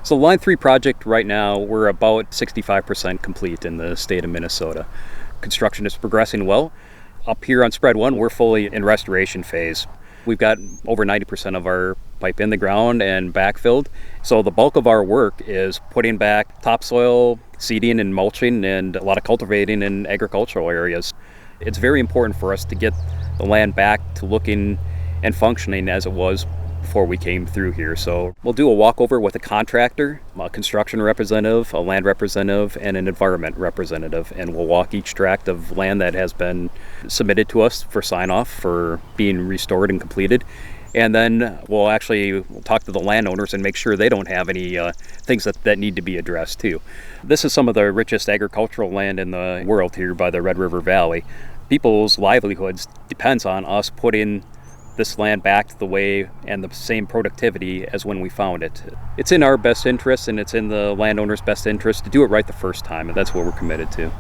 So the Line 3 project right now, we're about 65% complete in the state of Minnesota. Construction is progressing well. Up here on Spread 1, we're fully in restoration phase. We've got over 90% of our pipe in the ground and backfilled. So the bulk of our work is putting back topsoil, seeding and mulching, and a lot of cultivating in agricultural areas. It's very important for us to get the land back to looking and functioning as it was before we came through here. So we'll do a walkover with a contractor, a construction representative, a land representative, and an environment representative. And we'll walk each tract of land that has been submitted to us for sign-off for being restored and completed. And then we'll actually talk to the landowners and make sure they don't have any things that need to be addressed too. This is some of the richest agricultural land in the world here by the Red River Valley. People's livelihoods depends on us putting this land back to the way and the same productivity as when we found it. It's in our best interest and it's in the landowner's best interest to do it right the first time, and that's what we're committed to.